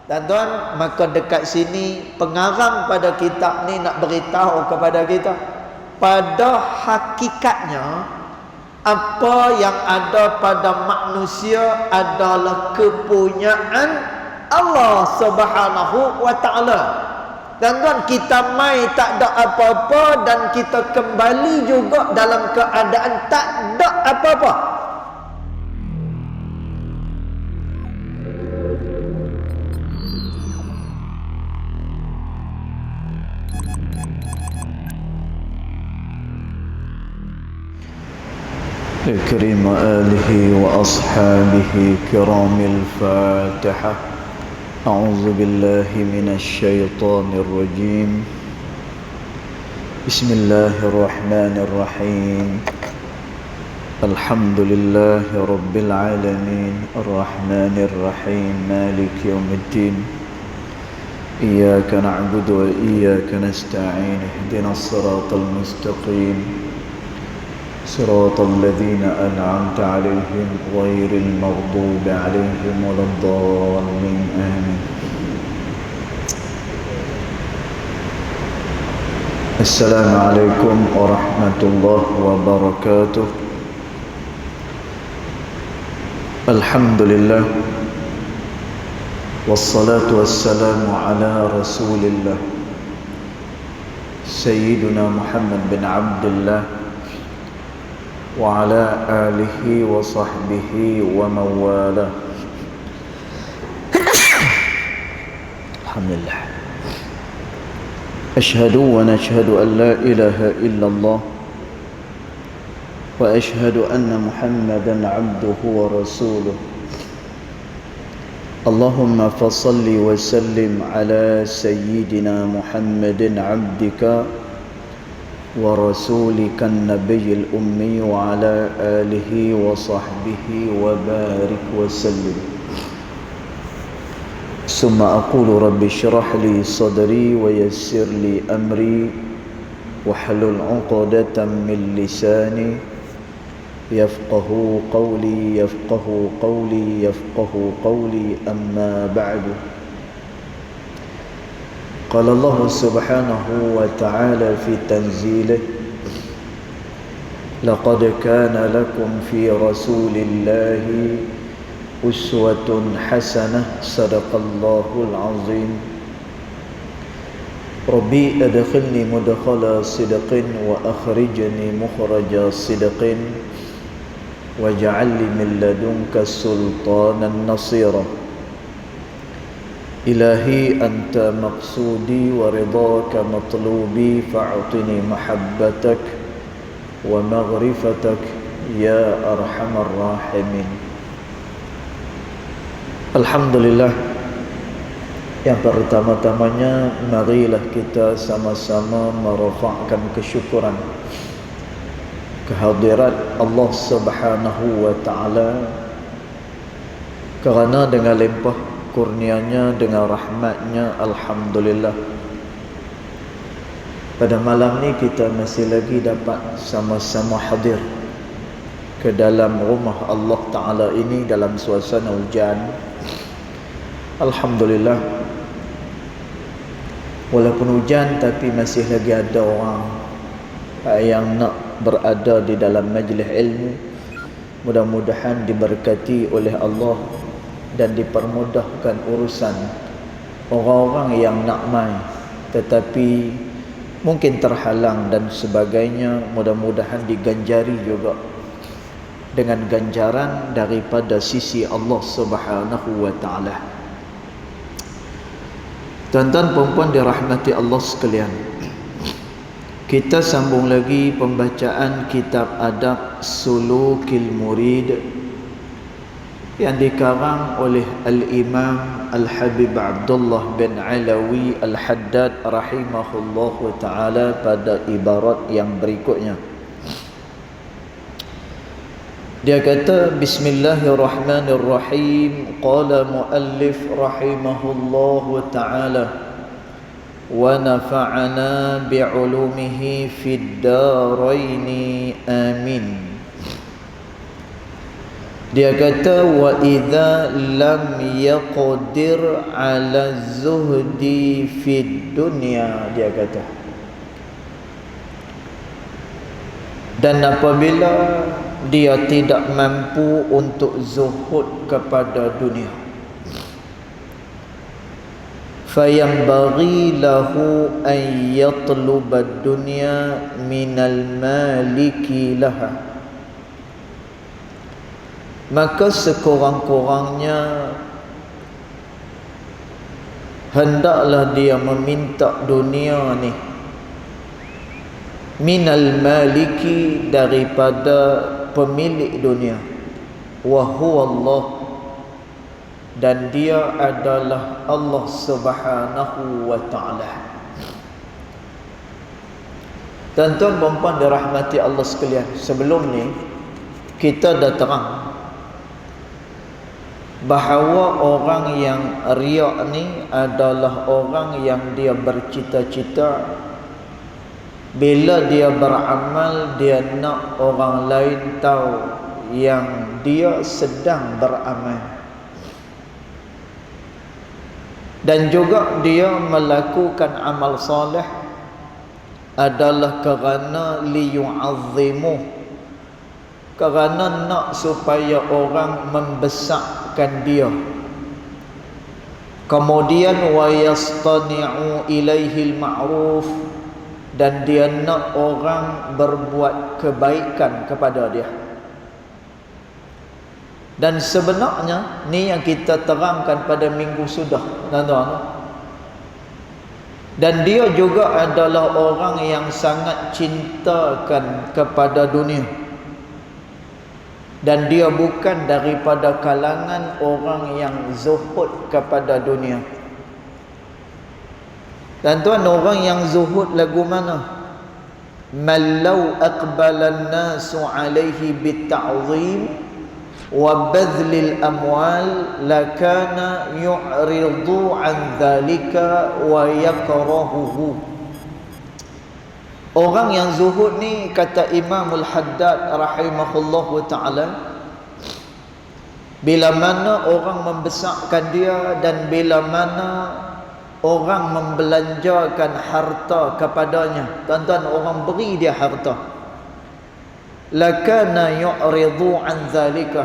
Tuan-tuan, maka dekat sini pengarang pada kitab ni nak beritahu kepada kita, pada hakikatnya apa yang ada pada manusia adalah kepunyaan Allah Subhanahu wa taala. Tuan-tuan, kita mai tak ada apa-apa dan kita kembali juga dalam keadaan tak ada apa-apa. لكريم آله وأصحابه كرام الفاتحة. أعوذ بالله من الشيطان الرجيم. بسم الله الرحمن الرحيم. الحمد لله رب العالمين الرحمن الرحيم مالك يوم الدين. إياك نعبد وإياك نستعين. اهدنا الصراط المستقيم صراط الذين أنعمت عليهم غير المغضوب عليهم ولا الضالين آمين. السلام عليكم ورحمة الله وبركاته. الحمد لله والصلاة والسلام على رسول الله سيدنا محمد بن عبد الله وعلى آله وصحبه ومن والاه. الحمد لله. أشهد ونشهد أن لا إله إلا الله وأشهد أن محمدا عبده ورسوله. اللهم فصل وسلم على سيدنا محمد عبدك ورسولك النبي الأمي وعلى آله وصحبه وبارك وسلم. ثم أقول رب اشرح لي صدري ويسر لي أمري واحلل عقدة من لساني يفقه قولي أما بعد. قال الله سبحانه وتعالى في تنزيله: لقد كان لكم في رسول الله أسوة حسنة. صدق الله العظيم. ربي أدخلني مدخل صدق وأخرجني مخرج صدق واجعل لي من لدنك سلطانا نصيرا. إلهي أنت مقصودي ورضاك مطلوبي فأعطني محبتك ومغرفتك يا أرحم الراحمين. Alhamdulillah. Yang pertama-tamanya, marilah kita sama-sama merafakkan kesyukuran kehadirat Allah Subhanahu wa taala, kerana dengan limpah kurnianya, dengan rahmatnya, alhamdulillah, pada malam ni kita masih lagi dapat sama-sama hadir ke dalam rumah Allah Ta'ala ini dalam suasana hujan. Alhamdulillah, walaupun hujan tapi masih lagi ada orang yang nak berada di dalam majlis ilmu. Mudah-mudahan diberkati oleh Allah dan dipermudahkan urusan orang-orang yang nak mai tetapi mungkin terhalang dan sebagainya. Mudah-mudahan diganjari juga dengan ganjaran daripada sisi Allah Subhanahu wa taala. Tuan-tuan puan-puan dirahmati Allah sekalian, kita sambung lagi pembacaan kitab Adab Sulukil Murid yang dikarang oleh Al-Imam Al-Habib Abdullah bin Alawi Al-Haddad rahimahullahu ta'ala pada ibarat yang berikutnya. Dia kata, Bismillahirrahmanirrahim. Qala muallif rahimahullahu ta'ala, wa nafa'ana bi'ulumihi fid daraini amin. Dia kata wa idza lam yaqdir ala zuhdi fid dunya, dia kata, dan apabila dia tidak mampu untuk zuhud kepada dunia, fayanbaghi lahu an yatluba ad-dunya minal maliki laha, maka sekurang-kurangnya hendaklah dia meminta dunia ni minal maliki, daripada pemilik dunia, wa huwa Allah, dan dia adalah Allah Subhanahu wa ta'ala. Tuan-tuan dan puan dirahmati Allah sekalian, sebelum ni kita dah terang bahawa orang yang riak ni adalah orang yang dia bercita-cita bila dia beramal, dia nak orang lain tahu yang dia sedang beramal, dan juga dia melakukan amal soleh adalah kerana liyu'azzimuh, kerana nak supaya orang membesarkan dia. Kemudian wa yastani'u ilaihil ma'ruf, dan dia nak orang berbuat kebaikan kepada dia. Dan sebenarnya ni yang kita terangkan pada minggu sudah, tuan-tuan. Dan dia juga adalah orang yang sangat cintakan kepada dunia, dan dia bukan daripada kalangan orang yang zuhud kepada dunia. Dan tuan, orang yang zuhud lagu mana? Malau aqbalan nasu alaihi bitta'zim wa badhlil amwal lakana yu'ridu an dhalika wa yakrahuhu. Orang yang zuhud ni, kata Imamul Haddad rahimahullahu ta'ala, bila mana orang membesarkan dia dan bila mana orang membelanjakan harta kepadanya, tuan-tuan, orang beri dia harta, lakana yu'ridu an zalika,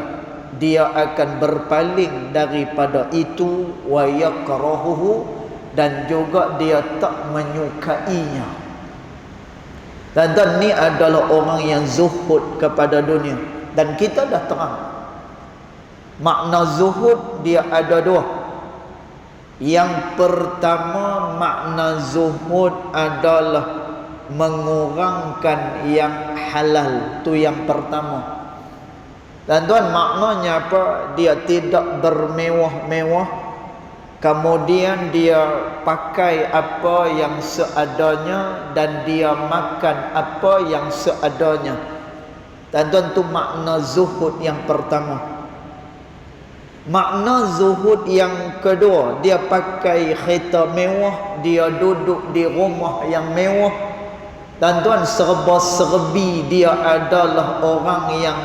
dia akan berpaling daripada itu, wa yakrahuhu, dan juga dia tak menyukainya. Tuan-tuan, ni adalah orang yang zuhud kepada dunia. Dan kita dah terang makna zuhud dia ada dua. Yang pertama, makna zuhud adalah mengurangkan yang halal. Tu yang pertama. Dan tuan, maknanya apa? Dia tidak bermewah-mewah, kemudian dia pakai apa yang seadanya, dan dia makan apa yang seadanya. Dan tuan, tu makna zuhud yang pertama. Makna zuhud yang kedua, dia pakai kereta mewah, dia duduk di rumah yang mewah. Dan tuan, serba-serbi dia adalah orang yang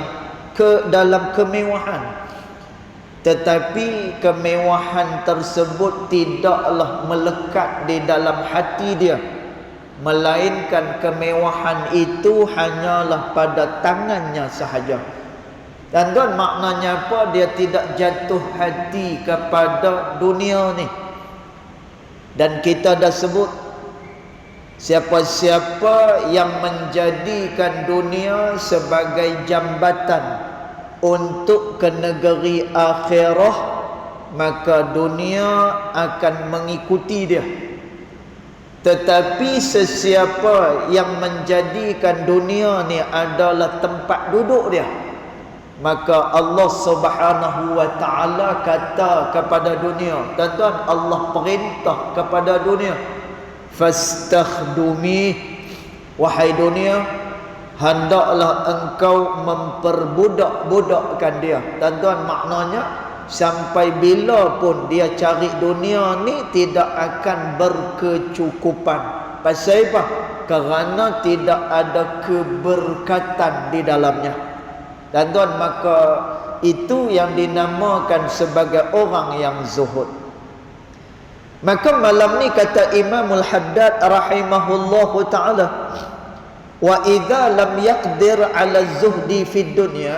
dalam kemewahan. Tetapi kemewahan tersebut tidaklah melekat di dalam hati dia, melainkan kemewahan itu hanyalah pada tangannya sahaja. Dan tuan, maknanya apa? Dia tidak jatuh hati kepada dunia ni. Dan kita dah sebut, siapa-siapa yang menjadikan dunia sebagai jambatan untuk ke negeri akhirah, maka dunia akan mengikuti dia. Tetapi sesiapa yang menjadikan dunia ni adalah tempat duduk dia, maka Allah Subhanahu wa ta'ala kata kepada dunia, tuan-tuan, Allah perintah kepada dunia, fastakhdumi, wahai dunia, hendaklah engkau memperbudak-budakkan dia. Tuan-tuan, maknanya sampai bila pun dia cari dunia ni tidak akan berkecukupan. Pasal apa? Kerana tidak ada keberkatan di dalamnya. Dan tuan, maka itu yang dinamakan sebagai orang yang zuhud. Maka malam ni kata Imamul Haddad rahimahullahu ta'ala, wa idza lam yaqdir ala zuhdi fid dunya,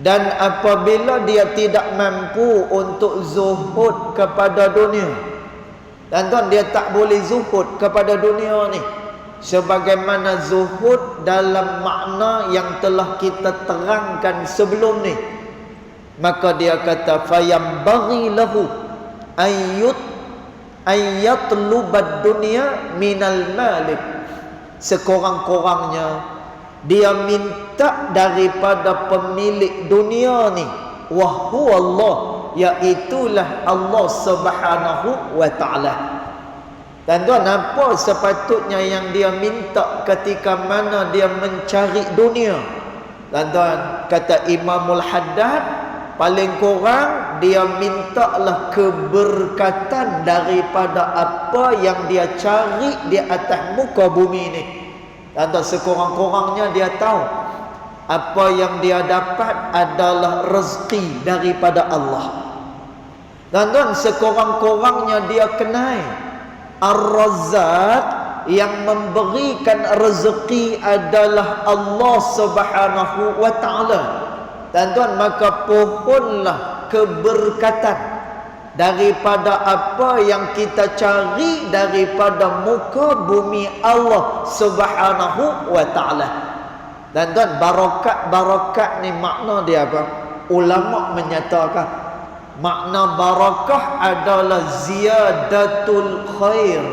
dan apabila dia tidak mampu untuk zuhud kepada dunia, dan tuan dia tak boleh zuhud kepada dunia ni sebagaimana zuhud dalam makna yang telah kita terangkan sebelum ni, maka dia kata fayambaghi lahu ayyatlubad dunya minal malik, sekurang-kurangnya dia minta daripada pemilik dunia ni, wa huwa Allah, iaitulah Allah Subhanahu wa ta'ala. Dan tuan, apa sepatutnya yang dia minta ketika mana dia mencari dunia? Dan tuan, kata Imamul Haddad, paling kurang dia mintalah keberkatan daripada apa yang dia cari di atas muka bumi ni. Dan sekurang-kurangnya dia tahu apa yang dia dapat adalah rezeki daripada Allah. Dan sekurang-kurangnya dia kenal Ar-Razzaq, yang memberikan rezeki adalah Allah Subhanahu wa ta'ala. Dan maka pohonlah keberkatan daripada apa yang kita cari daripada muka bumi Allah Subhanahu wa ta'ala. Dan barakat ni makna dia apa? Ulama menyatakan makna barakah adalah ziyadatul khair,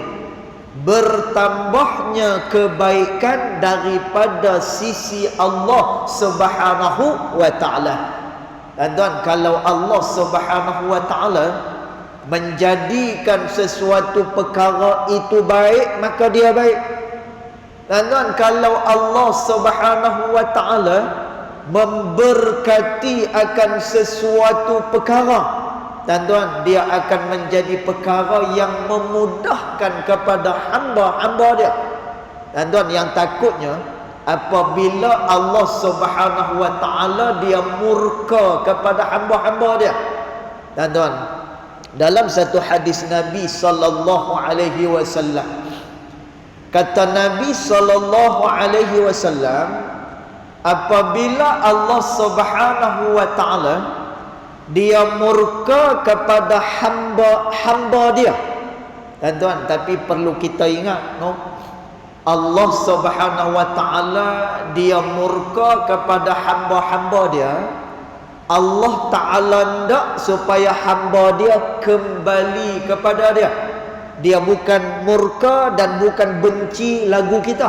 bertambahnya kebaikan daripada sisi Allah Subhanahu wa ta'ala. Dan kalau Allah Subhanahu wa ta'ala menjadikan sesuatu perkara itu baik, maka dia baik. Dan kalau Allah Subhanahu wa ta'ala memberkati akan sesuatu perkara, dan dia akan menjadi perkara yang memudahkan kepada hamba-hamba dia. Dan yang takutnya apabila Allah Subhanahu wa ta'ala dia murka kepada hamba-hamba dia. Dan dalam satu hadis Nabi sallallahu alaihi wasallam, kata Nabi sallallahu alaihi wasallam, apabila Allah Subhanahu wa ta'ala dia murka kepada hamba dia. Dan tapi perlu kita ingat, Allah Subhanahu wa ta'ala dia murka kepada hamba-hamba dia, Allah Ta'ala hendak supaya hamba dia kembali kepada dia. Dia bukan murka dan bukan benci lagu kita.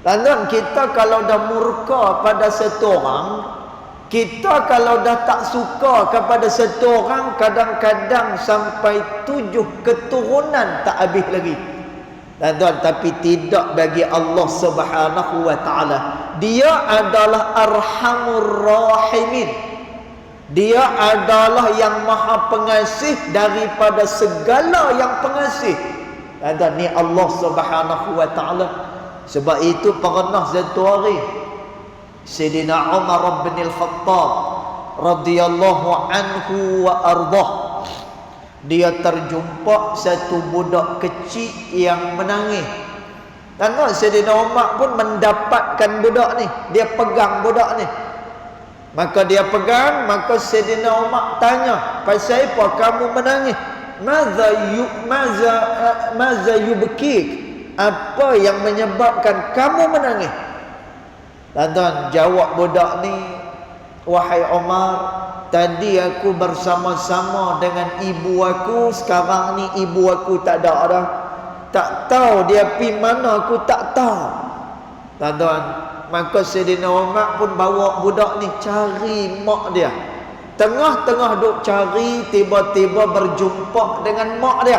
Dan kita kalau dah murka pada satu orang, kita kalau dah tak suka kepada satu orang, kadang-kadang sampai 7 keturunan tak habis lagi. Dan tapi tidak bagi Allah Subhanahu wa ta'ala. Dia adalah Arhamur Rahimin. Dia adalah yang maha pengasih daripada segala yang pengasih. Dan ni Allah Subhanahu wa ta'ala. Sebab itu pernah satu hari Sayyidina Umar bin Al-Khattab radhiyallahu anhu wa ardah, dia terjumpa satu budak kecil yang menangis. Dan Sayyidina Umar pun mendapatkan budak ni, dia pegang budak ni. Maka dia pegang, maka Sayyidina Umar tanya, pasal apa kamu menangis? Maza yubkik? Apa yang menyebabkan kamu menangis? Dan jawab budak ni, wahai Umar, tadi aku bersama-sama dengan ibu aku, sekarang ni ibu aku tak ada dah. Tak tahu dia pergi mana, aku tak tahu. Tuan-tuan, maka Sayyidina Umar pun bawa budak ni cari mak dia. Tengah-tengah duk cari, tiba-tiba berjumpa dengan mak dia.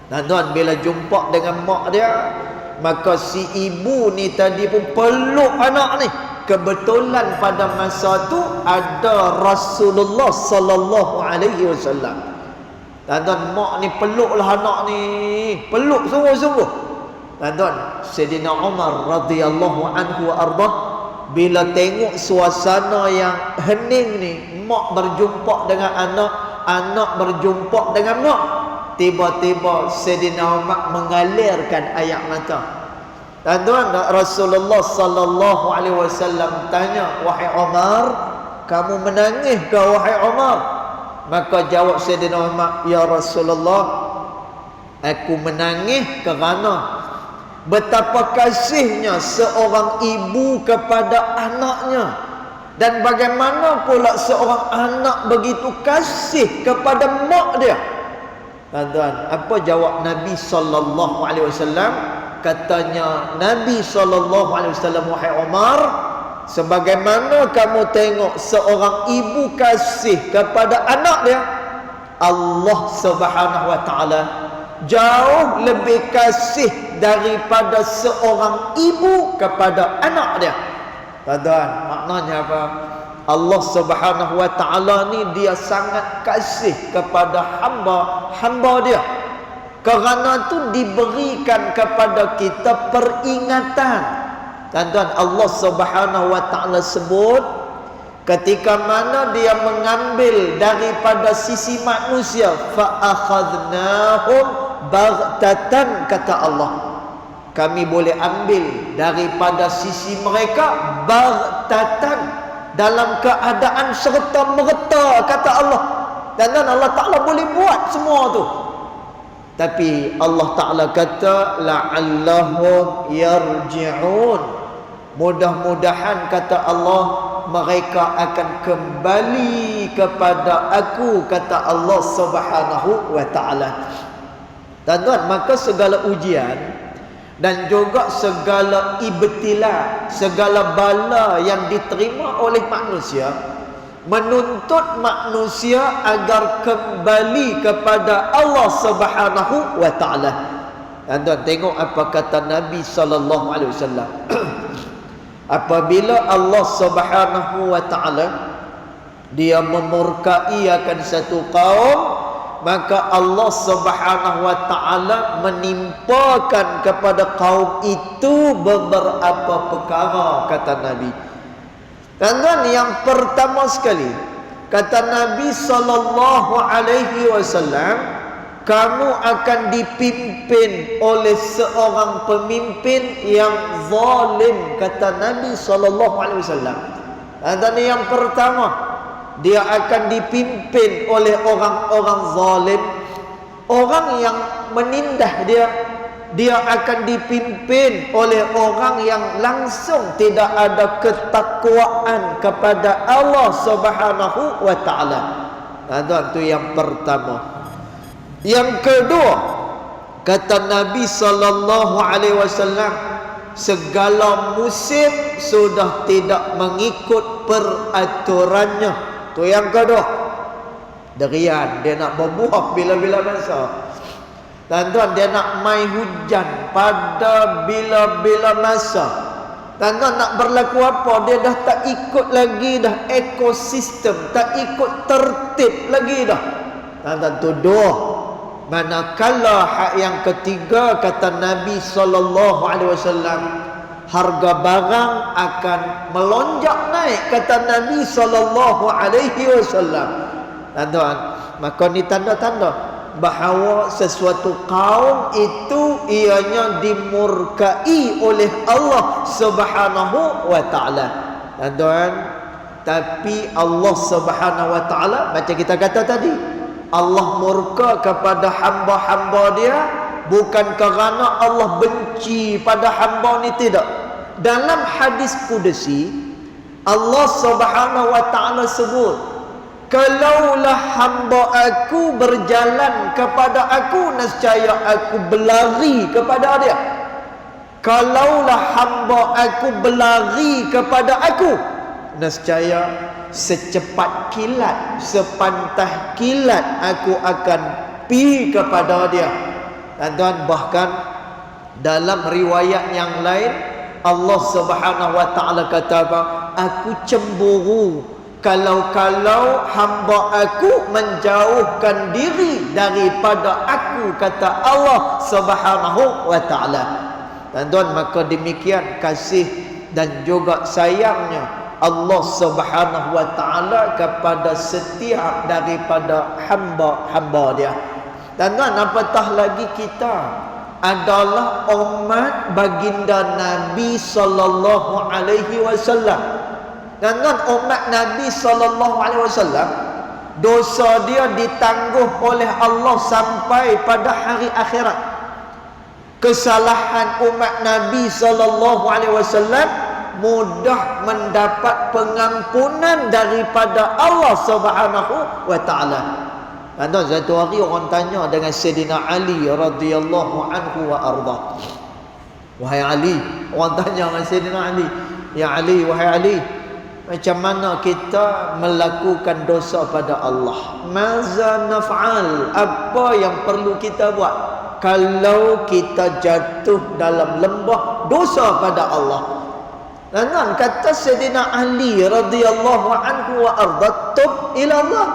Tuan-tuan, bila jumpa dengan mak dia, maka si ibu ni tadi pun peluk anak ni. Kebetulan pada masa tu ada Rasulullah sallallahu alaihi wasallam. Tuan-tuan, mak ni peluklah anak ni, peluk sungguh-sungguh. Tuan-tuan, Sayyidina Umar radhiyallahu anhu ardah, bila tengok suasana yang hening ni, mak berjumpa dengan anak, anak berjumpa dengan mak, tiba-tiba Sayyidina Umar mengalirkan air mata. Tuan-tuan, Rasulullah sallallahu alaihi wasallam tanya, "Wahai Umar, kamu menangis ke wahai Umar?" Maka jawab Sayyidina Umar, "Ya Rasulullah, aku menangis kerana betapa kasihnya seorang ibu kepada anaknya, dan bagaimana pula seorang anak begitu kasih kepada mak dia." Tuan-tuan, apa jawab Nabi sallallahu alaihi wasallam? Katanya Nabi sallallahu alaihi wasallam, "Wahai Umar, sebagaimana kamu tengok seorang ibu kasih kepada anak dia, Allah Subhanahu wa taala jauh lebih kasih daripada seorang ibu kepada anak dia." Tuan-tuan, maknanya apa? Allah Subhanahu wa taala ni dia sangat kasih kepada hamba dia. Kerana tu diberikan kepada kita peringatan. Tuan-tuan, Allah Subhanahu wa taala sebut ketika mana dia mengambil daripada sisi manusia, fa akhadnahum baghtatan, kata Allah, kami boleh ambil daripada sisi mereka baghtatan, dalam keadaan serta merta, kata Allah. Dan Allah Ta'ala boleh buat semua tu, tapi Allah Ta'ala kata la'allahum yarji'un, mudah-mudahan, kata Allah, mereka akan kembali kepada aku, kata Allah Subhanahu wa ta'ala. Tuan-tuan, maka segala ujian dan juga segala ibtila, segala bala yang diterima oleh manusia, menuntut manusia agar kembali kepada Allah Subhanahu wa taala. Tuan-tuan, tengok apa kata Nabi sallallahu alaihi wasallam. Apabila Allah Subhanahu wa taala dia memurkai akan satu kaum, maka Allah Subhanahu wa taala menimpakan kepada kaum itu beberapa perkara, kata Nabi. Tuan-tuan, yang pertama sekali kata Nabi sallallahu alaihi wasallam, kamu akan dipimpin oleh seorang pemimpin yang zalim, kata Nabi sallallahu alaihi wasallam. Dan yang pertama, dia akan dipimpin oleh orang-orang zalim, orang yang menindas dia. Dia akan dipimpin oleh orang yang langsung tidak ada ketakwaan kepada Allah Subhanahu wa taala. Itu yang pertama. Yang kedua, kata Nabi sallallahu alaihi wasallam, segala musim sudah tidak mengikut peraturannya. Tu yang kedua. Derian, dia nak berbuah bila-bila masa. Tuan-tuan, dia nak mai hujan pada bila-bila masa. Tuan-tuan, nak berlaku apa? Dia dah tak ikut lagi dah ekosistem, tak ikut tertib lagi dah. Tuan-tuan, tu dua. Manakala hak yang ketiga, kata Nabi sallallahu alaihi wasallam, harga barang akan melonjak naik, kata Nabi sallallahu alaihi wasallam. Tuan-tuan, maka ni tanda-tanda bahawa sesuatu kaum itu ianya dimurkai oleh Allah Subhanahu wa taala. Tuan-tuan, tapi Allah Subhanahu wa taala, macam kita kata tadi, Allah murka kepada hamba-hamba dia bukan kerana Allah benci pada hamba ni, tidak. Dalam hadis qudsi Allah Subhanahu wa taala sebut, kalaulah hamba aku berjalan kepada aku, nescaya aku berlari kepada dia. Kalaulah hamba aku berlari kepada aku, nescaya secepat kilat, sepantah kilat aku akan pergi kepada dia. Tuan-tuan, bahkan dalam riwayat yang lain Allah Subhanahu wa taala kata apa? Aku cemburu kalau-kalau hamba aku menjauhkan diri daripada aku, kata Allah Subhanahu wa taala. Tuan-tuan, maka demikian kasih dan juga sayangnya Allah Subhanahu wa taala kepada setiap daripada hamba-hamba dia. Dan apatah lagi kita adalah umat baginda Nabi sallallahu alaihi wasallam. Dan umat Nabi sallallahu alaihi wasallam, dosa dia ditangguh oleh Allah sampai pada hari akhirat. Kesalahan umat Nabi sallallahu alaihi wasallam mudah mendapat pengampunan daripada Allah Subhanahu wa taala. Ada satu hari orang tanya dengan Sayyidina Ali radhiyallahu anhu wa arda. Wahai Ali, orang tanya dengan Sayyidina Ali, ya Ali, wahai Ali, macam mana kita melakukan dosa pada Allah? Maza naf'al? Apa yang perlu kita buat kalau kita jatuh dalam lembah dosa pada Allah? Dan kata Sayyidina Ali radhiyallahu anhu wa arda, tub ila Allah.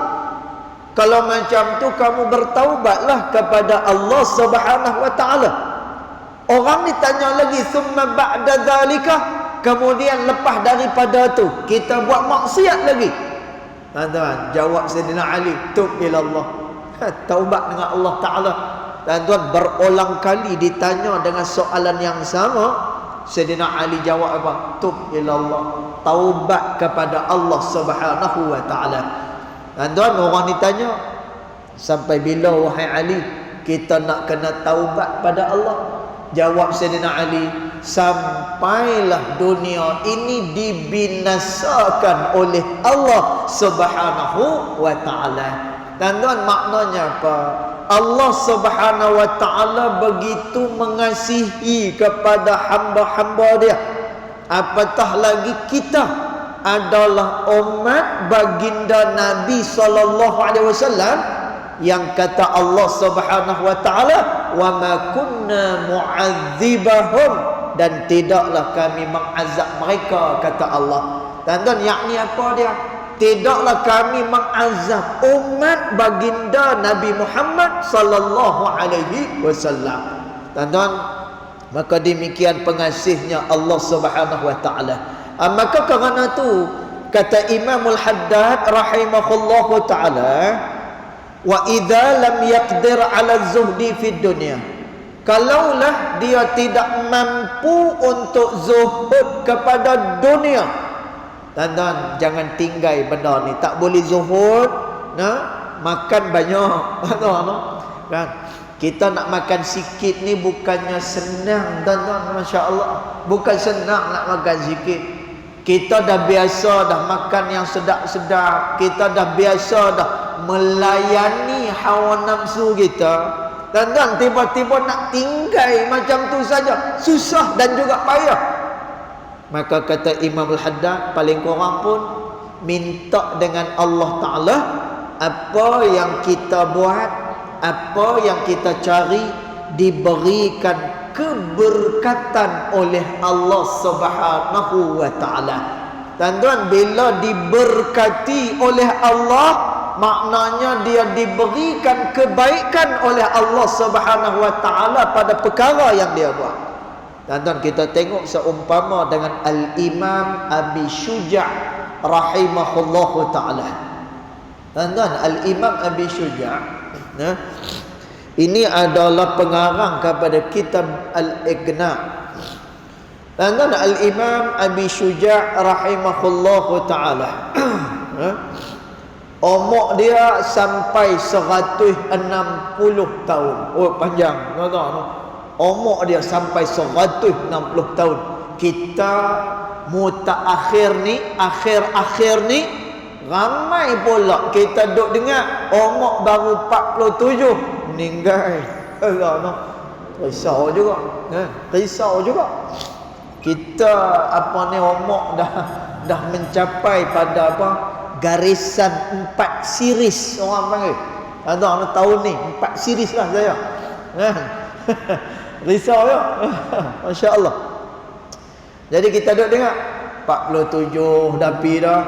Kalau macam tu kamu bertaubatlah kepada Allah Subhanahu wa taala. Orang ni tanya lagi, summa ba'da dzalika, kemudian lepas daripada tu kita buat maksiat lagi. Tuan, jawab Sayyidina Ali, tub ila Allah. Taubat dengan Allah taala. Dan tuan, berulang kali ditanya dengan soalan yang sama. Sayyidina Ali jawab apa? Tub ila Allah. Taubat kepada Allah Subhanahu wa taala. Dan tuan, orang ditanya, sampai bila wahai Ali kita nak kena taubat pada Allah? Jawab Sayyidina Ali, sampailah dunia ini dibinasakan oleh Allah Subhanahu wa taala. Dan tuan, maknanya apa? Allah Subhanahu wa taala begitu mengasihi kepada hamba-hamba dia. Apatah lagi kita adalah umat baginda Nabi sallallahu alaihi wasallam yang kata Allah Subhanahu wa taala, wa ma kunna mu'adzibahum, dan tidaklah kami mengazab mereka, kata Allah. Dan yakni apa dia? Tidaklah kami mengazab umat baginda Nabi Muhammad sallallahu alaihi wasallam. Dan maka demikian pengasihnya Allah Subhanahu wa taala. Maka kerana tu kata Imamul Haddad rahimahullahu taala, wa idza lam yaqdir ala zuhdi fid dunya, kalaulah dia tidak mampu untuk zuhud kepada dunia. Dan jangan tinggal benda ni, tak boleh zuhud, makan banyak. Kan? Kita nak makan sikit ni bukannya senang, tuan-tuan, masya-Allah. Bukan senang nak makan sikit. Kita dah biasa dah makan yang sedap-sedap. Kita dah biasa dah melayani hawa nafsu kita. Dan tiba-tiba nak tinggal macam tu saja, susah dan juga payah. Maka kata Imam Al-Haddad, paling kurang pun minta dengan Allah Ta'ala, apa yang kita buat, apa yang kita cari, diberikan keberkatan oleh Allah Subhanahu wa taala. Dan bila diberkati oleh Allah, maknanya dia diberikan kebaikan oleh Allah Subhanahu wa taala pada perkara yang dia buat. Dan kita tengok seumpama dengan Al-Imam Abi Syuja' rahimahullahu taala. Dan Al-Imam Abi Syuja' ini adalah pengarang kepada kitab Al-Ighna. Dan Al-Imam Abi Syuja' rahimahullahu taala, umur dia sampai 160 tahun. Oh, panjang, tuan-tuan. Umur dia sampai 160 tahun. Kita mutaakhir ni, akhir-akhir ni, ramai pula kita duk dengar umur baru 47 meninggal. Risau juga, risau juga. Kita apa ni, umur dah mencapai pada apa, garisan 4 series orang panggil. Ada tahun ni 4 series lah saya. Risau ya. Masya-Allah. Jadi kita duk dengar 47 dah pi dah.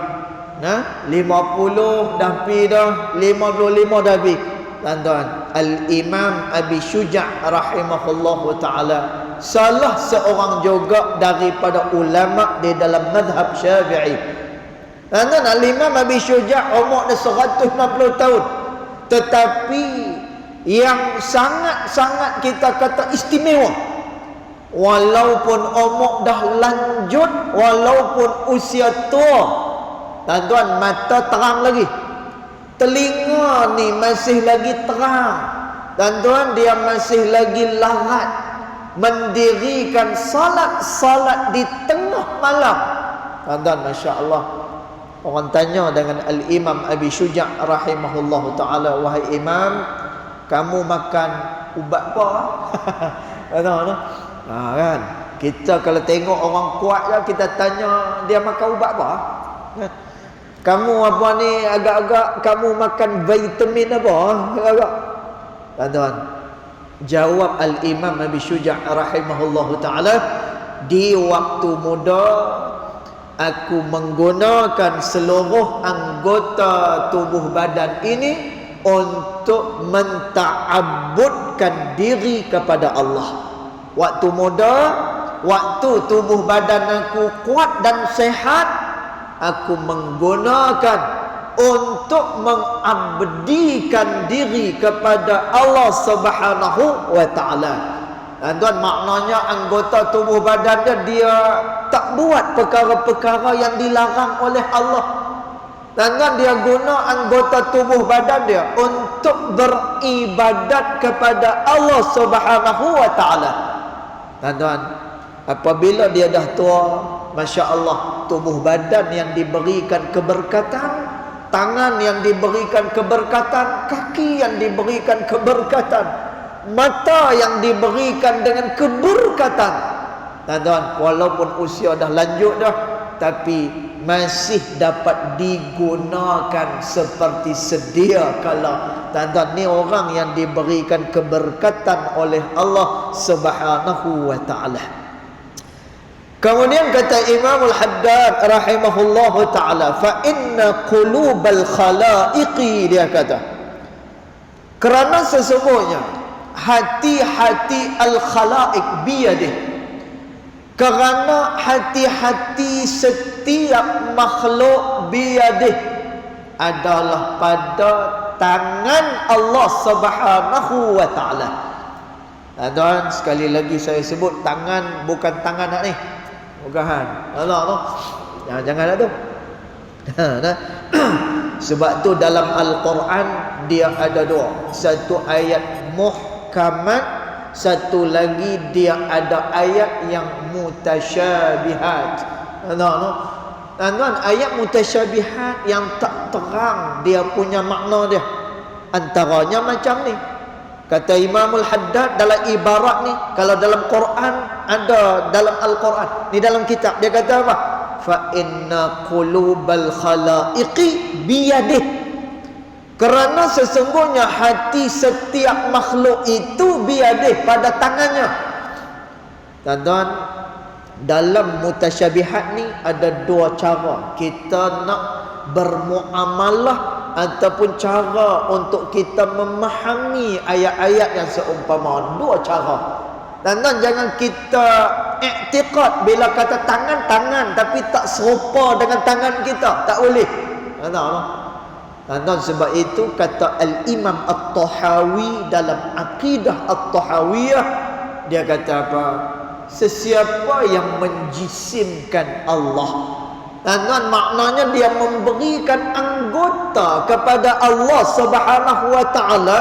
50 dah pi dah, 55 dah pi. Tuan-tuan, Al-Imam Abi Syuja' rahimahullahu taala salah seorang juga daripada ulama di dalam mazhab Syafi'i. Tuan-tuan, Al-Imam Abi Syuja' umur dah 160 tahun. Tetapi yang sangat-sangat kita kata istimewa, walaupun umur dah lanjut, walaupun usia tua, tuan-tuan, mata terang lagi, telinga ni masih lagi terang, tuan-tuan, dia masih lagi larat mendirikan salat-salat di tengah malam. Tuan-tuan, Masya Allah. Orang tanya dengan Al-Imam Abi Syuja' rahimahullahu ta'ala, wahai Imam, kamu makan ubat apa? Tuan-tuan, kan? Kita kalau tengok orang kuat je, kita tanya dia makan ubat apa? Kamu apa ni, agak-agak kamu makan vitamin apa? Agak-agak. Tuan-tuan, jawab Al-Imam Abi Syuja' rahimahullahu ta'ala, di waktu muda aku menggunakan seluruh anggota tubuh badan ini untuk menta'abbudkan diri kepada Allah. Waktu muda, waktu tubuh badan aku kuat dan sehat, aku menggunakan untuk mengabdikan diri kepada Allah Subhanahu wa ta'ala. Tuan, maknanya anggota tubuh badan dia tak buat perkara-perkara yang dilarang oleh Allah. Tuan, dia guna anggota tubuh badan dia untuk beribadat kepada Allah Subhanahu wa ta'ala. Tuan, apabila dia dah tua, Masya Allah, tubuh badan yang diberikan keberkatan, tangan yang diberikan keberkatan, kaki yang diberikan keberkatan, mata yang diberikan dengan keberkatan. Tuan-tuan, walaupun usia dah lanjut dah, tapi masih dapat digunakan seperti sedia kala. Tuan-tuan, ni orang yang diberikan keberkatan oleh Allah Subhanahu wa ta'ala. Kemudian kata Imam Al-Haddad rahimahullahu ta'ala, fa inna qulubal khalaiqi, dia kata, kerana sesungguhnya hati-hati al-khalaik biyadih, kerana hati-hati setiap makhluk biyadih adalah pada tangan Allah Subhanahu wa ta'ala. Tuan, sekali lagi saya sebut, tangan bukan tangan nak ni, bukan Allah tu, jangan ada tu. Sebab tu dalam Al-Quran dia ada dua, satu ayat muhkamat, satu lagi dia ada ayat yang mutasyabihat. Tuan-tuan, ayat mutasyabihat yang tak terang dia punya makna dia. Antaranya macam ni, kata Imamul Haddad dalam ibarat ni, kalau dalam Quran ada, dalam Al-Quran ni, dalam kitab dia kata apa? Fa inna qulubal khalaiqi biyadih, kerana sesungguhnya hati setiap makhluk itu biyadih, pada tangannya. Tuan-tuan, dalam mutasyabihat ni ada dua cara kita nak bermuamalah ataupun cara untuk kita memahami ayat-ayat yang seumpama. Dua cara. Tuan-tuan, jangan kita i'tiqad bila kata tangan tapi tak serupa dengan tangan kita, tak boleh. Tuan-tuan, sebab itu kata Al-Imam At-Tahawi dalam Aqidah At-Tahawiyah, dia kata apa? Sesiapa yang menjisimkan Allah, tuan-tuan, maknanya dia memberikan anggota kepada Allah Subhanahu wa ta'ala,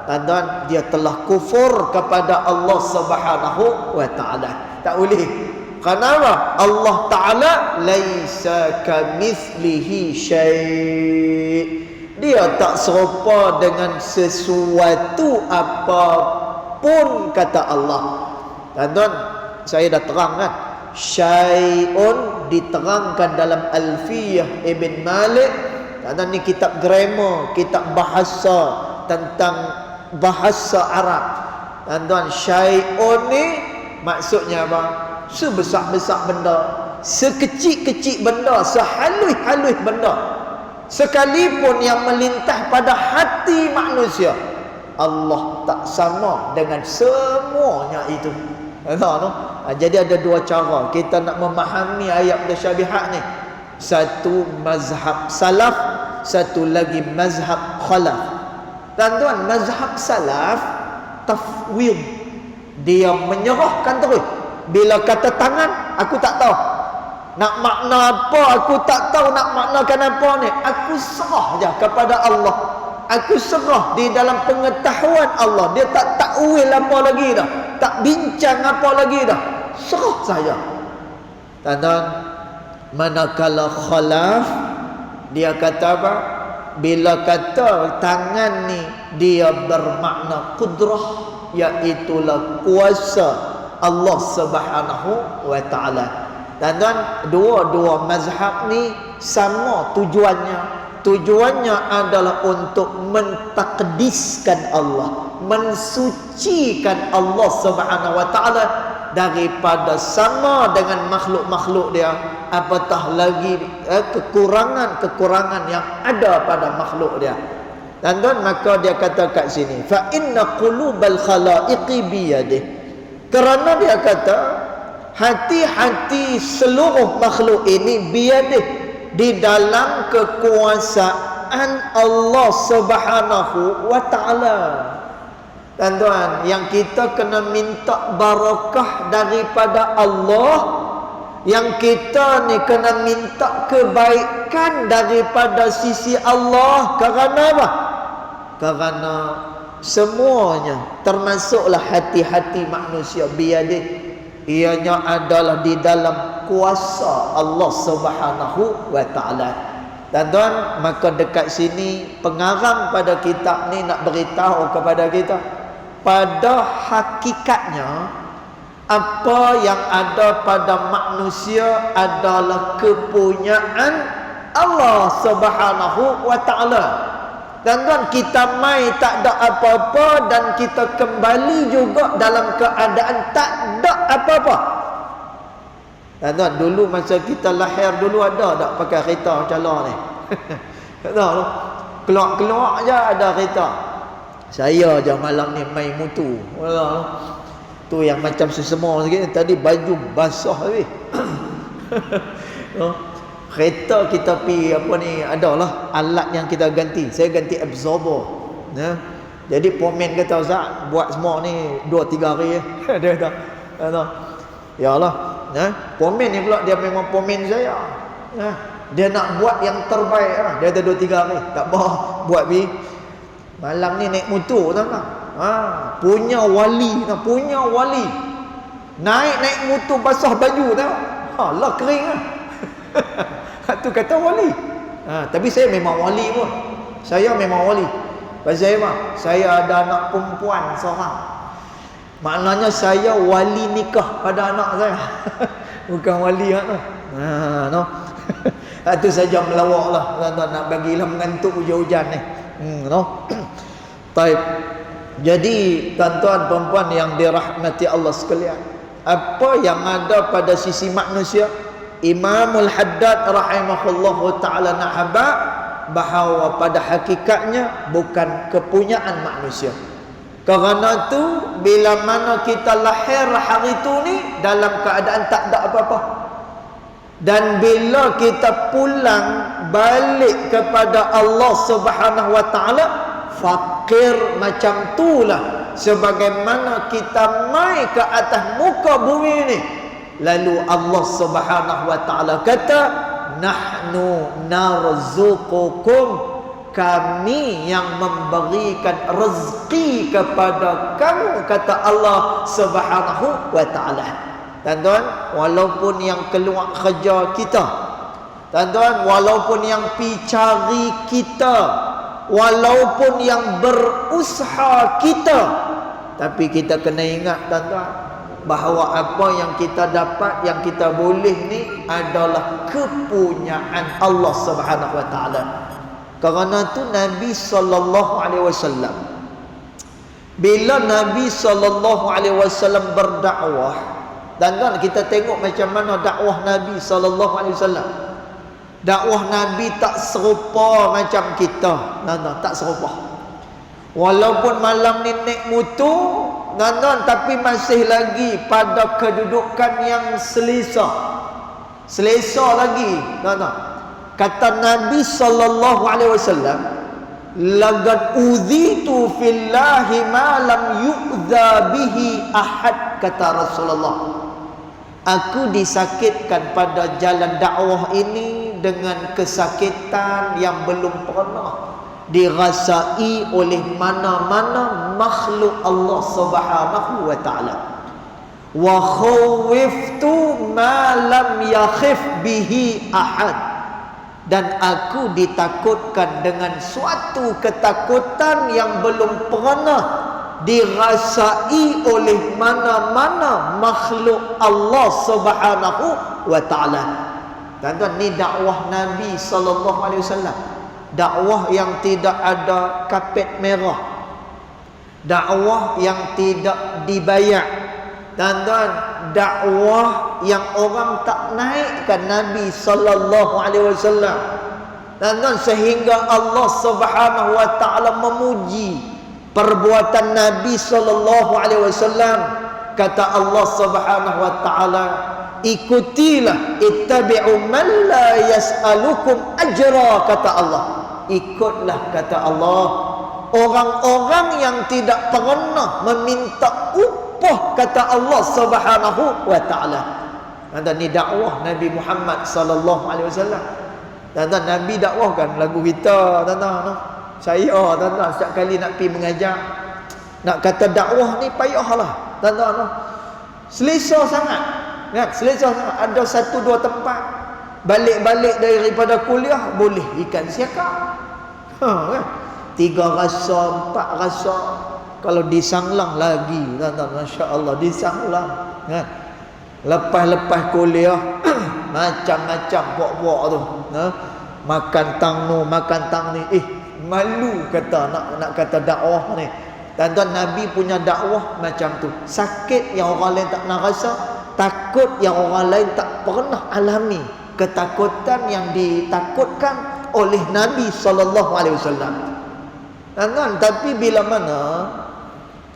tuan-tuan, dia telah kufur kepada Allah Subhanahu wa ta'ala. Tak boleh. Kenapa? Allah Ta'ala laisa kamithlihi syai', dia tak serupa dengan sesuatu apapun, kata Allah. Tuan-tuan, saya dah terang kan, syai'un diterangkan dalam Alfiyah Ibn Malik. Tuan-tuan, ni kitab grammar, kitab bahasa, tentang bahasa Arab. Tuan-tuan, syai'un ni maksudnya apa? Sebesar-besar benda, sekecil-kecil benda, sehalus-halus benda, sekalipun yang melintas pada hati manusia, Allah tak sama dengan semuanya itu. Jadi ada dua cara kita nak memahami ayat mutasyabihat ni. Satu mazhab salaf, satu lagi mazhab khalaf. Tuan-tuan, mazhab salaf tafwid, dia menyerahkan terus. Bila kata tangan, aku tak tahu nak makna apa, aku tak tahu nak maknakan apa ni, aku serah je kepada Allah, aku serah di dalam pengetahuan Allah. Dia tak takwil apa lagi dah, tak bincang apa lagi dah, serah saja. Tuan-tuan, manakala khalaf, dia kata apa? Bila kata tangan ni, dia bermakna kudrah, iaitulah kuasa Allah Subhanahu wa ta'ala. Dan dua-dua mazhab ni sama tujuannya. Tujuannya adalah untuk mentakdiskan Allah, mensucikan Allah Subhanahu wa ta'ala daripada sama dengan makhluk-makhluk dia, apatah lagi kekurangan-kekurangan yang ada pada makhluk dia. Dan maka dia kata kat sini, fa inna qulubal khalaiqi biyadih, kerana dia kata hati-hati seluruh makhluk ini biyadih, di dalam kekuasaan Allah Subhanahu wa ta'ala. Tuan-tuan, yang kita kena minta barakah daripada Allah, yang kita ni kena minta kebaikan daripada sisi Allah. Kerana apa? Kerana semuanya, termasuklah hati-hati manusia, biadih, ianya adalah di dalam kuasa Allah Subhanahu wa ta'ala. Tuan-tuan, maka dekat sini pengarang pada kitab ni nak beritahu kepada kita, pada hakikatnya apa yang ada pada manusia adalah kepunyaan Allah Subhanahu wa ta'ala. Tuan-tuan, kita mai tak ada apa-apa dan kita kembali juga dalam keadaan tak ada apa-apa. Tuan-tuan, dulu masa kita lahir dulu ada tak pakai kereta macam lah ni? Tak tahu. Keluar-keluar je ada kereta. Saya je malam ni main motor. Tu yang macam sesama sikit. Tadi baju basah habis. Kereta kita pi apa ni, adalah alat yang kita ganti. Saya ganti absorber. Jadi pomen kata, Ustaz, buat semua ni 2-3 hari dia kata. Ya Allah, pomen ni pula dia memang pomen saya. Dia nak buat yang terbaik lah. Dia ada 2-3 hari. Tak apa, buat pi. Malam ni naik motor tuan-tuan. Punya wali, punya wali. Naik motor basah baju tau. Lah kering lah. Tu kata wali. Tapi saya memang wali pun. Saya memang wali. Pasal saya ada anak perempuan seorang. Maknanya saya wali nikah pada anak saya. Bukan wali tu. Itu saja melawak lah. Tuan-tuan, nak bagilah mengantuk hujan-hujan ni. Baik. Jadi tuan-tuan perempuan yang dirahmati Allah sekalian, apa yang ada pada sisi manusia, Imamul Haddad rahimahullahu ta'ala nak habaq bahawa pada hakikatnya bukan kepunyaan manusia. Kerana tu bila mana kita lahir hari tu ni dalam keadaan tak ada apa-apa, dan bila kita pulang balik kepada Allah Subhanahu wa ta'ala, fakir macam itulah sebagaimana kita mai ke atas muka bumi ni. Lalu Allah Subhanahu wa ta'ala kata, nahnu narzuqukum, kami yang memberikan rezeki kepada kamu, kata Allah Subhanahu wa ta'ala. Tuan-tuan, walaupun yang keluar kerja kita, tuan-tuan, walaupun yang pi cari kita, walaupun yang berusaha kita, tapi kita kena ingat tuan-tuan, bahawa apa yang kita dapat, yang kita boleh ni adalah kepunyaan Allah Subhanahu wa ta'ala. Kerana tu Nabi sallallahu alaihi wasallam, bila Nabi sallallahu alaihi wasallam berdakwah, dan kan kita tengok macam mana dakwah Nabi sallallahu alaihi wasallam. Dakwah Nabi tak serupa macam kita. Tak serupa. Walaupun malam ni naik motor, tuan-tuan, tapi masih lagi pada kedudukan yang selesa. Selesa lagi, tuan-tuan. Kata Nabi sallallahu alaihi wasallam, laqad udhitu fillahi ma lam yu'dha bihi ahad, kata Rasulullah. Aku disakitkan pada jalan dakwah ini dengan kesakitan yang belum pernah dirasai oleh mana-mana makhluk Allah Subhanahu wa taala. Wa khawiftu ma lam yakhif bihi ahad, dan aku ditakutkan dengan suatu ketakutan yang belum pernah dirasai oleh mana-mana makhluk Allah Subhanahu wa taala. Tuan-tuan, ni dakwah Nabi sallallahu alaihi wasallam. Dakwah yang tidak ada kapet merah. Dakwah yang tidak dibayar. Tuan-tuan, dakwah yang orang tak naikkan Nabi sallallahu alaihi wasallam. Tuan-tuan, sehingga Allah Subhanahu wa taala memuji perbuatan Nabi sallallahu alaihi wasallam. Kata Allah Subhanahu wa taala, ikutilah, ittabi'u man la yas'alukum ajra, kata Allah. Ikutlah, kata Allah, orang-orang yang tidak pernah meminta upah, kata Allah Subhanahu wa taala. Dan ni dakwah Nabi Muhammad sallallahu alaihi wasallam. Dan Nabi dakwahkan lagu kita, tuan-tuan. Saya, tuan-tuan, setiap kali nak pergi mengajar, nak kata dakwah ni payahlah, tuan-tuan. Selesa sangat. Kan? Selesa sangat. Ada 1-2 tempat balik-balik daripada kuliah boleh ikan siakap. Kan? 3 rasa, 4 rasa. Kalau disanglang lagi, tuan-tuan, masya-Allah, disanglang. Kan? Lepas-lepas kuliah macam-macam buat-buat tu. Makan tang ni. Malu kata nak kata dakwah ni. Tuan-tuan, Nabi punya dakwah macam tu. Sakit yang orang lain tak nak rasa, takut yang orang lain tak pernah alami, ketakutan yang ditakutkan oleh Nabi sallallahu alaihi wasallam. Tuan-tuan, tapi bila mana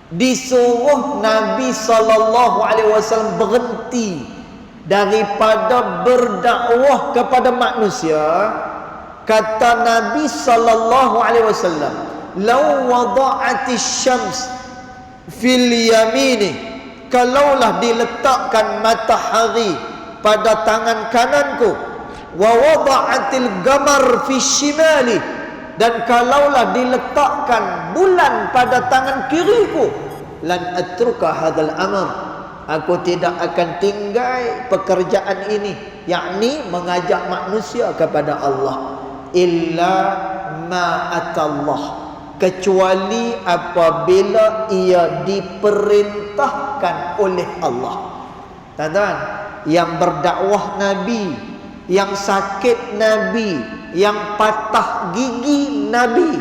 disuruh Nabi sallallahu alaihi wasallam berhenti daripada berdakwah kepada manusia, kata Nabi sallallahu alaihi wasallam, "Law wada'atis syams fil yamini," kalaulah diletakkan matahari pada tangan kananku, "wa wada'atil qamar fi shimali," dan kalaulah diletakkan bulan pada tangan kiriku, "lan atruka hadzal amr," aku tidak akan tinggal pekerjaan ini, yakni mengajak manusia kepada Allah, illa ma atallah, kecuali apabila ia diperintahkan oleh Allah. Tuan-tuan, yang berdakwah Nabi, yang sakit Nabi, yang patah gigi Nabi,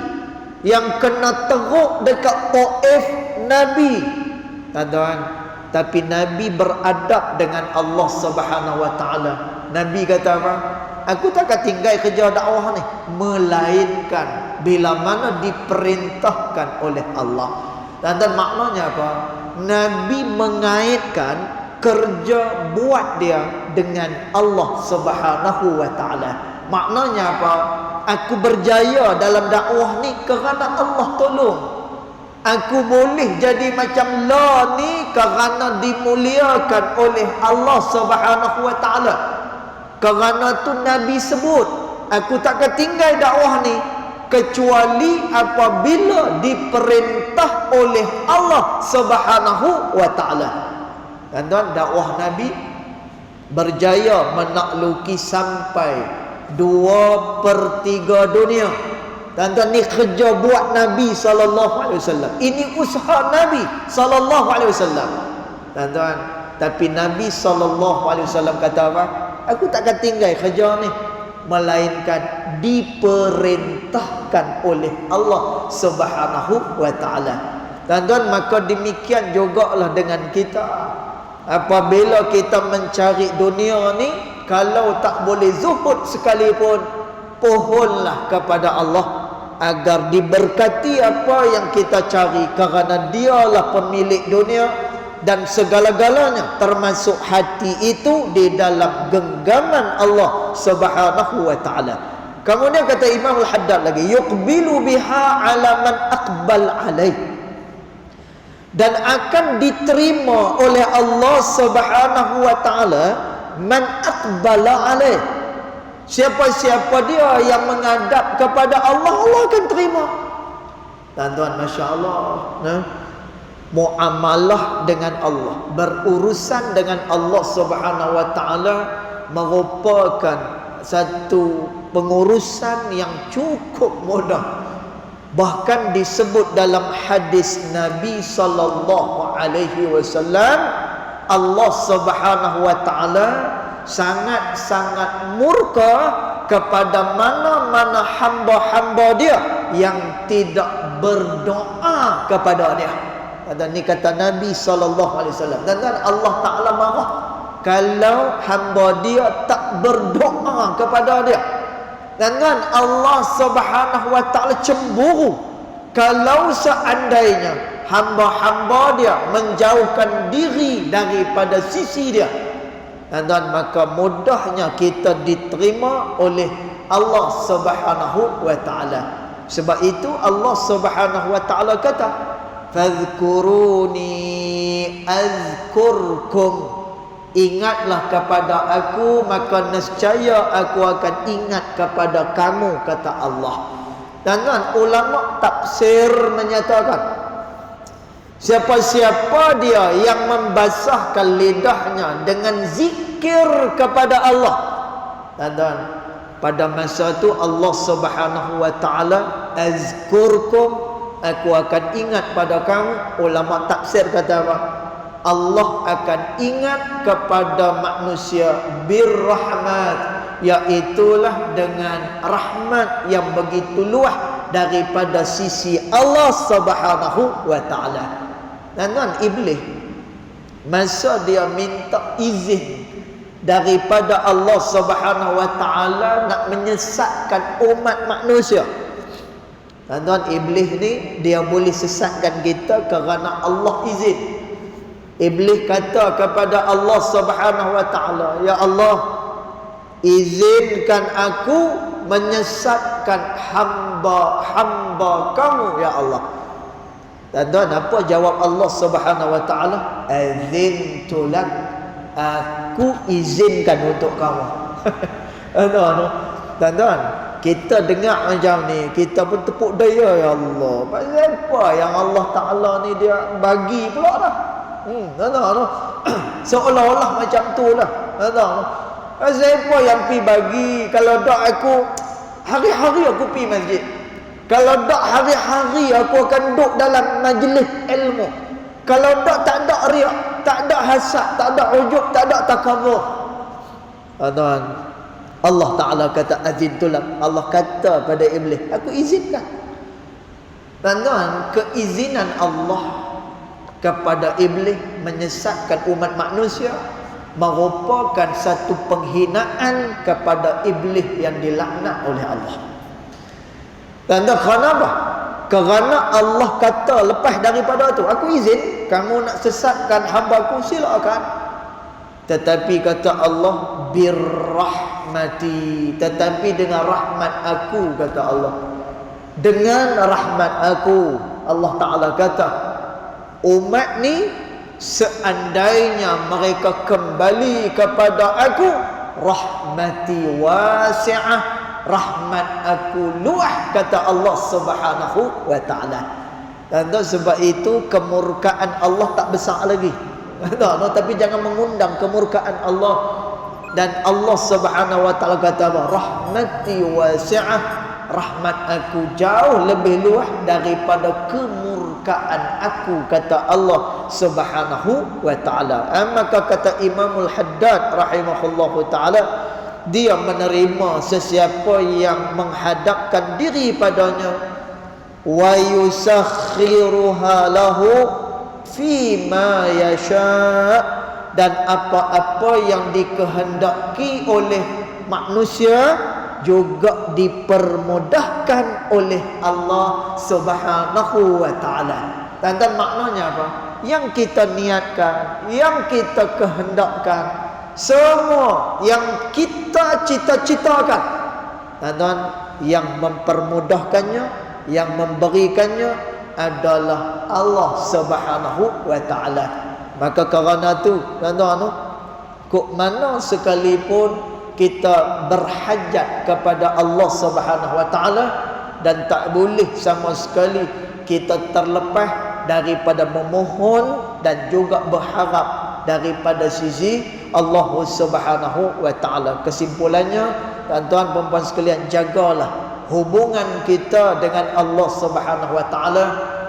yang kena teruk dekat Taif Nabi. Tuan-tuan, tapi Nabi beradab dengan Allah Subhanahu wa taala. Nabi kata apa? Aku takkan tinggal kerja dakwah ni, melainkan bila mana diperintahkan oleh Allah. Dan maknanya apa? Nabi mengaitkan kerja buat dia dengan Allah Subhanahu wa taala. Maknanya apa? Aku berjaya dalam dakwah ni kerana Allah tolong. Aku boleh jadi macam la ni kerana dimuliakan oleh Allah Subhanahu wa taala. Kerana tu Nabi sebut, aku takkan tinggal dakwah ni kecuali apabila diperintah oleh Allah Subhanahu wa taala. Tuan-tuan, dakwah Nabi berjaya menakluki sampai 2/3 dunia. Tuan-tuan, ni kerja buat Nabi sallallahu alaihi wasallam. Ini usaha Nabi sallallahu alaihi wasallam. Tuan-tuan, tapi Nabi sallallahu alaihi wasallam kata apa? Aku takkan tinggal kerja ni, melainkan diperintahkan oleh Allah Subhanahu wa taala. Tuan-tuan, maka demikian jugalah dengan kita. Apabila kita mencari dunia ni, kalau tak boleh zuhud sekalipun, pohonlah kepada Allah. agar diberkati apa yang kita cari, kerana dialah pemilik dunia dan segala-galanya, termasuk hati itu di dalam genggaman Allah Subhanahu wa taala. Kemudian kata Imam Al-Haddad lagi, yuqbilu biha ala man aqbal alaih, dan akan diterima oleh Allah Subhanahu wa taala man aqbala alaih, siapa-siapa dia yang menghadap kepada Allah, Allah akan terima. Tuan-tuan, masya-Allah, nah, muamalah dengan Allah, berurusan dengan Allah Subhanahu wa taala merupakan satu pengurusan yang cukup mudah. Bahkan disebut dalam hadis Nabi sallallahu alaihi wasallam, Allah Subhanahu wa taala sangat-sangat murka kepada mana-mana hamba-hamba dia yang tidak berdoa kepada dia. Dan ini kata Nabi SAW. Dan Allah Ta'ala marah kalau hamba dia tak berdoa kepada dia. Dan Allah Subhanahu wa Ta'ala cemburu kalau seandainya hamba-hamba dia menjauhkan diri daripada sisi dia. Dan maka mudahnya kita diterima oleh Allah Subhanahu wa Ta'ala. Sebab itu Allah Subhanahu wa Ta'ala kata, fadhkuruni azkurkum, ingatlah kepada aku maka nescaya aku akan ingat kepada kamu, kata Allah. Dan ulama tafsir menyatakan, siapa-siapa dia yang membasahkan lidahnya dengan zikir kepada Allah, dan pada masa itu Allah Subhanahu wa taala, azkurkum, aku akan ingat pada kamu. Ulama tafsir kata apa? Allah akan ingat kepada manusia birrahmat, iaitulah dengan rahmat yang begitu luas daripada sisi Allah Subhanahu wa taala. Dan iblis masa dia minta izin daripada Allah Subhanahu wa taala nak menyesatkan umat manusia. Tuan-tuan, iblis ni dia boleh sesatkan kita kerana Allah izin. Iblis kata kepada Allah Subhanahu wa taala, ya Allah, izinkan aku menyesatkan hamba-hamba kamu, ya Allah. Tuan-tuan, apa jawab Allah Subhanahu wa taala? Azintu lak, aku izinkan untuk kamu. Tuan-tuan, kita dengar macam ni, kita pun tepuk daya, ya Allah. Pasal apa yang Allah Ta'ala ni dia bagi pula dah. Seolah-olah macam tu lah. Pasal apa yang pi bagi? Kalau tak aku hari-hari aku pi masjid. Kalau tak hari-hari aku akan duduk dalam majlis ilmu. Kalau tak ada riak, tak ada hasad, tak ada ujub, tak ada takabur. Tuan, Allah Ta'ala kata azintulak. Allah kata pada iblis, aku izinkan. Tuan-tuan, keizinan Allah kepada iblis menyesatkan umat manusia merupakan satu penghinaan kepada iblis yang dilaknat oleh Allah. Tuan-tuan, kerana apa? Kerana Allah kata lepas daripada itu, aku izin kamu nak sesatkan hamba-Ku, silakan. Tetapi kata Allah, birrahmati, tetapi dengan rahmat aku, kata Allah. Dengan rahmat aku, Allah Ta'ala kata, umat ni seandainya mereka kembali kepada aku, rahmati wasi'ah, rahmat aku luah, kata Allah Subhanahu wa ta'ala. Dan sebab itu kemurkaan Allah tak besar lagi. Tapi jangan mengundang kemurkaan Allah. Dan Allah Subhanahu wa ta'ala kata apa? Rahmati wasi'ah, rahmat aku jauh lebih luas daripada kemurkaan aku, kata Allah Subhanahu wa ta'ala. Maka kata Imam Al-Haddad rahimahullahu ta'ala, dia menerima sesiapa yang menghadapkan diri padanya, wa yusakhiruha lahu fima yasha, dan apa-apa yang dikehendaki oleh manusia juga dipermudahkan oleh Allah Subhanahu wa taala. Tuan-tuan, maknanya apa? Yang kita niatkan, yang kita kehendakkan, semua yang kita cita-citakan, tuan-tuan, yang mempermudahkannya, yang memberikannya adalah Allah Subhanahu wa taala. Maka kerana tu, tuan-tuan, kok mana sekalipun kita berhajat kepada Allah Subhanahu wa taala, dan tak boleh sama sekali kita terlepas daripada memohon dan juga berharap daripada sisi Allah Subhanahu wa taala. Kesimpulannya, tuan-tuan puan-puan sekalian, jagalah hubungan kita dengan Allah Subhanahu wa taala,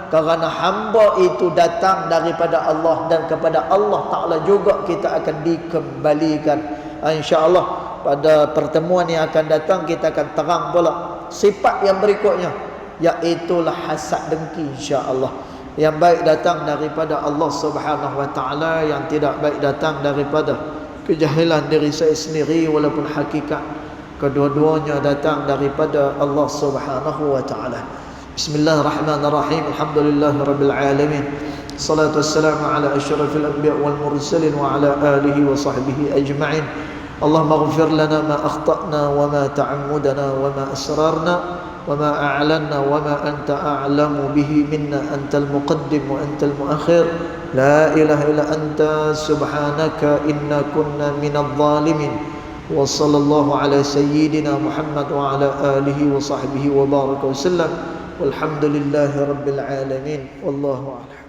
kerana hamba itu datang daripada Allah dan kepada Allah taala juga kita akan dikembalikan. InsyaAllah pada pertemuan yang akan datang kita akan terang pula sifat yang berikutnya, iaitulah hasad dengki, insya-Allah. Yang baik datang daripada Allah Subhanahu wa taala, yang tidak baik datang daripada kejahilan diri saya sendiri, walaupun hakikat kedua-duanya datang daripada Allah Subhanahu wa taala. Bismillahirrahmanirrahim. Alhamdulillahirabbil alamin. Salatu wassalamu ala asyrafil anbiya wal mursalin wa ala alihi wa sahbihi ajma'in. Allahumma ighfir lana ma akhtana wa ma ta'ammudana wa ma asrarna wa ma a'lanna wa ma anta a'lamu bihi minna, antal muqaddim wa antal muakhir, la ilaha illa anta subhanaka inna kunna minadh dhalimin. Wa sallallahu ala sayyidina Muhammad wa ala alihi wa sahbihi wa baraka wa sallam. Walhamdulillahi rabbil alamin. Wallahu a'lam.